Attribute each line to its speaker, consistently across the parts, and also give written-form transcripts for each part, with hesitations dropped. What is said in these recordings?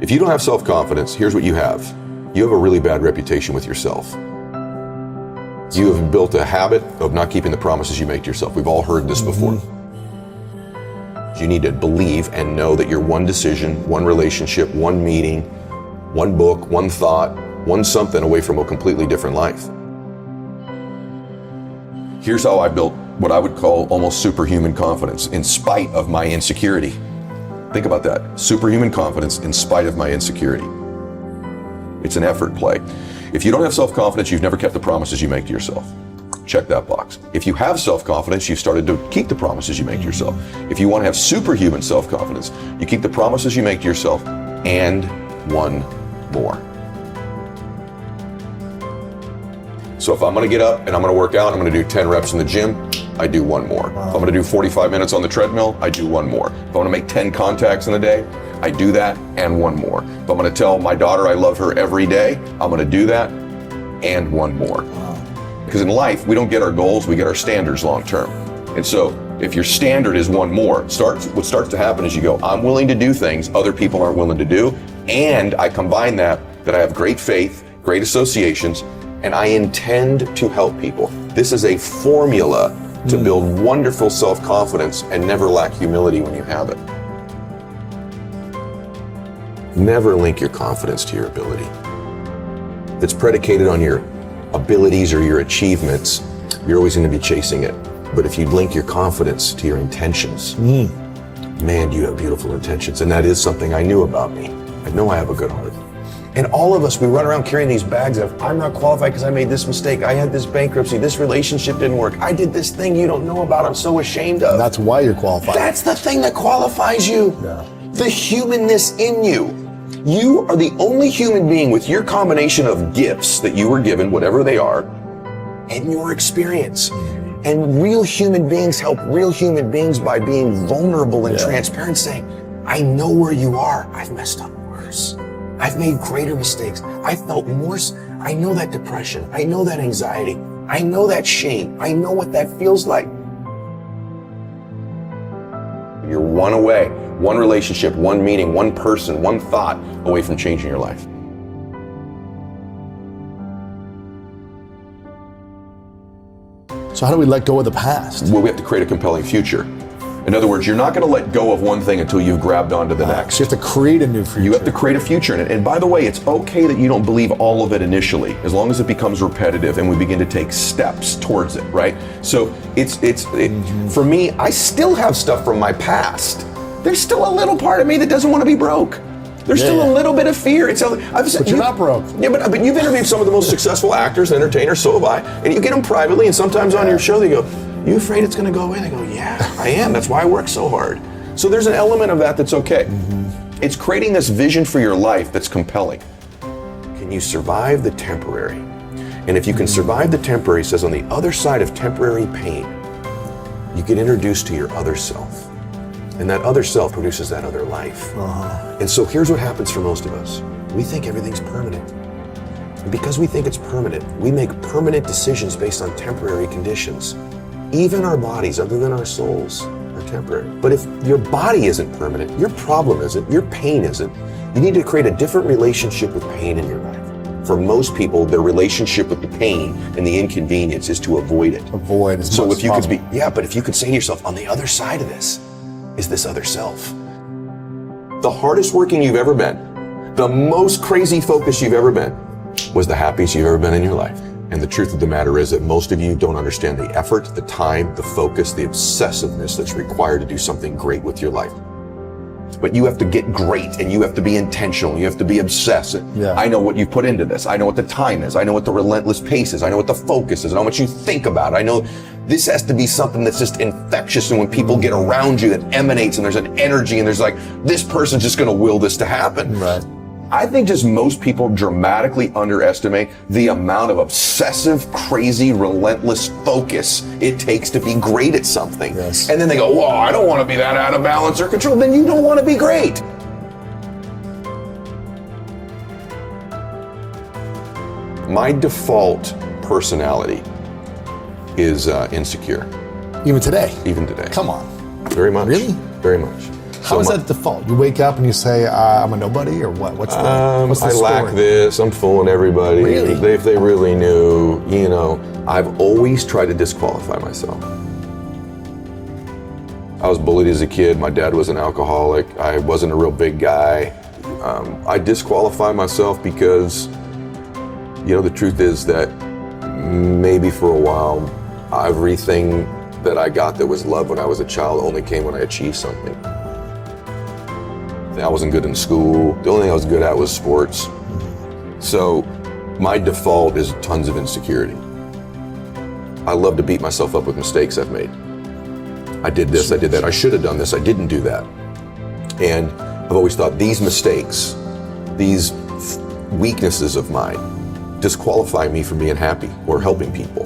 Speaker 1: If you don't have self-confidence, here's what you have. You have a really bad reputation with yourself. You have built a habit of not keeping the promises you make to yourself. We've all heard this before. You need to believe and know that you're one decision, one relationship, one meeting, one book, one thought, one something away from a completely different life. Here's how I built what I would call almost superhuman confidence in spite of my insecurity. Think about that. Superhuman confidence in spite of my insecurity. It's an effort play. If you don't have self-confidence, you've never kept the promises you make to yourself. Check that box. If you have self-confidence, you've started to keep the promises you make to yourself. If you want to have superhuman self-confidence, you keep the promises you make to yourself and one more. So if I'm going to get up and I'm going to work out, I'm going to do 10 reps in the gym, I do one more. If I'm going to do 45 minutes on the treadmill, I do one more. If I want to make 10 contacts in a day, I do that and one more. If I'm going to tell my daughter I love her every day, I'm going to do that and one more. Because in life, we don't get our goals, we get our standards long term. And so if your standard is one more, what starts to happen is you go, I'm willing to do things other people aren't willing to do. And I combine that I have great faith, great associations, and I intend to help people. This is a formula to build wonderful self-confidence and never lack humility when you have it. Never link your confidence to your ability. If it's predicated on your abilities or your achievements, you're always going to be chasing it. But if you link your confidence to your intentions, man, you have beautiful intentions. And that is something I knew about me. I know I have a good heart. And all of us, we run around carrying these bags of, I'm not qualified because I made this mistake. I had this bankruptcy. This relationship didn't work. I did this thing you don't know about. I'm so ashamed of.
Speaker 2: And that's why you're qualified.
Speaker 1: That's the thing that qualifies you.
Speaker 2: Yeah.
Speaker 1: The humanness in you. You are the only human being with your combination of gifts that you were given, whatever they are, and your experience. And real human beings help real human beings by being vulnerable and transparent, saying, I know where you are. I've messed up worse. I've made greater mistakes. I felt more. I know that depression. I know that anxiety. I know that shame. I know what that feels like. You're one away, one relationship, one meeting, one person, one thought away from changing your life.
Speaker 2: So how do we let go of the past?
Speaker 1: Well, we have to create a compelling future. In other words, you're not going to let go of one thing until you've grabbed onto the next.
Speaker 2: So you have to create a new future.
Speaker 1: You have to create a future in it. And by the way, it's okay that you don't believe all of it initially, as long as it becomes repetitive and we begin to take steps towards it, right? So for me, I still have stuff from my past. There's still a little part of me that doesn't want to be broke. There's still a little bit of fear.
Speaker 2: But you're not broke.
Speaker 1: Yeah, but you've interviewed some of the most successful actors and entertainers, so have I. And you get them privately, and sometimes on your show they go, you afraid it's going to go away? They go, yeah, I am. That's why I work so hard. So there's an element of that that's okay. It's creating this vision for your life that's compelling. Can you survive the temporary? And if you can survive the temporary, it says on the other side of temporary pain, you get introduced to your other self. And that other self produces that other life. And so here's what happens for most of us. We think everything's permanent. And because we think it's permanent, we make permanent decisions based on temporary conditions. Even our bodies, other than our souls, are temporary. But if your body isn't permanent, your problem isn't, your pain isn't, you need to create a different relationship with pain in your life. For most people, their relationship with the pain and the inconvenience is to avoid it.
Speaker 2: Avoid as
Speaker 1: So
Speaker 2: much
Speaker 1: if you
Speaker 2: as
Speaker 1: could
Speaker 2: possible.
Speaker 1: but if you could say to yourself, on the other side of this is this other self. The hardest working you've ever been, the most crazy focused you've ever been, was the happiest you've ever been in your life. And the truth of the matter is that most of you don't understand the effort, the time, the focus, the obsessiveness that's required to do something great with your life. But you have to get great, and you have to be intentional. You have to be obsessed.
Speaker 2: Yeah.
Speaker 1: I know what you put into this. I know what the time is. I know what the relentless pace is. I know what the focus is. I know what you think about. I know this has to be something that's just infectious. And when people get around you, that emanates, and there's an energy, and there's like, this person's just going to will this to happen.
Speaker 2: Right.
Speaker 1: I think just most people dramatically underestimate the amount of obsessive, crazy, relentless focus it takes to be great at something.
Speaker 2: Yes.
Speaker 1: And then they go, whoa, I don't want to be that out of balance or control. Then you don't want to be great. My default personality is insecure.
Speaker 2: Even today?
Speaker 1: Even today.
Speaker 2: Come on.
Speaker 1: Very much.
Speaker 2: Really?
Speaker 1: Very much.
Speaker 2: How is that default? You wake up and you say, I'm a nobody, or what? What's the
Speaker 1: I
Speaker 2: story?
Speaker 1: lack this, I'm fooling everybody.
Speaker 2: Really?
Speaker 1: If they really knew, I've always tried to disqualify myself. I was bullied as a kid. My dad was an alcoholic. I wasn't a real big guy. I disqualify myself because, the truth is that maybe for a while, everything that I got that was love when I was a child only came when I achieved something. I wasn't good in school. The only thing I was good at was sports. So my default is tons of insecurity. I love to beat myself up with mistakes I've made. I did this, I did that, I should have done this, I didn't do that. And I've always thought these mistakes, these weaknesses of mine, disqualify me from being happy or helping people.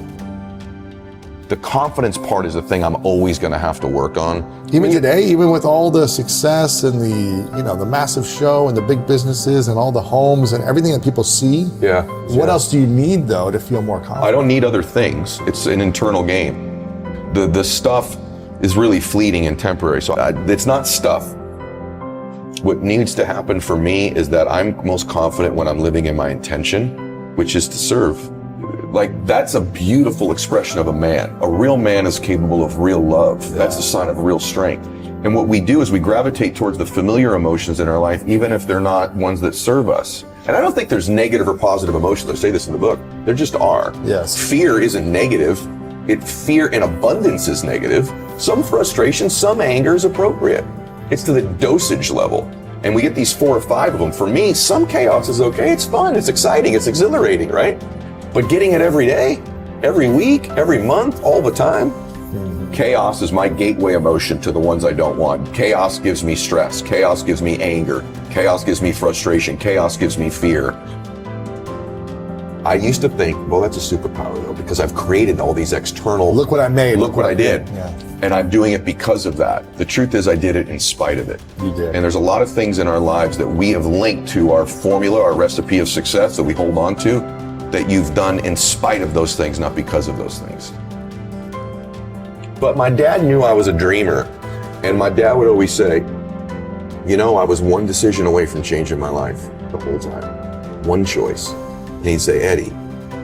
Speaker 1: The confidence part is the thing I'm always going to have to work on.
Speaker 2: Even today, even with all the success and the massive show and the big businesses and all the homes and everything that people see.
Speaker 1: Yeah.
Speaker 2: What else do you need though to feel more confident?
Speaker 1: I don't need other things. It's an internal game. The stuff is really fleeting and temporary. So it's not stuff. What needs to happen for me is that I'm most confident when I'm living in my intention, which is to serve. That's a beautiful expression of a man. A real man is capable of real love. Yeah. That's a sign of real strength. And what we do is we gravitate towards the familiar emotions in our life, even if they're not ones that serve us. And I don't think there's negative or positive emotions. I say this in the book. There just are.
Speaker 2: Yes.
Speaker 1: Fear isn't negative. Fear in abundance is negative. Some frustration, some anger is appropriate. It's to the dosage level. And we get these 4 or 5 of them. For me, some chaos is okay. It's fun. It's exciting. It's exhilarating, right? But getting it every day, every week, every month, all the time, chaos is my gateway emotion to the ones I don't want. Chaos gives me stress. Chaos gives me anger. Chaos gives me frustration. Chaos gives me fear. I used to think, well, that's a superpower though, because I've created all these external.
Speaker 2: Look what I made.
Speaker 1: Look what I did.
Speaker 2: Yeah.
Speaker 1: And I'm doing it because of that. The truth is I did it in spite of it.
Speaker 2: You did.
Speaker 1: And there's a lot of things in our lives that we have linked to our formula, our recipe of success that we hold on to, that you've done in spite of those things, not because of those things. But my dad knew I was a dreamer. And my dad would always say, I was one decision away from changing my life the whole time. One choice. And he'd say, Eddie,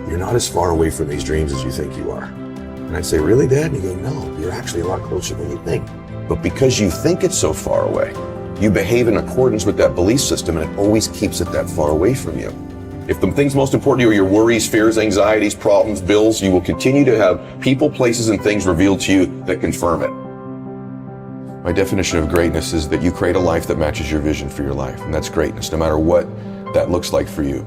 Speaker 1: you're not as far away from these dreams as you think you are. And I'd say, really, Dad? And he'd go, no, you're actually a lot closer than you think. But because you think it's so far away, you behave in accordance with that belief system, and it always keeps it that far away from you. If the things most important to you are your worries, fears, anxieties, problems, bills, you will continue to have people, places, and things revealed to you that confirm it. My definition of greatness is that you create a life that matches your vision for your life. And that's greatness, no matter what that looks like for you.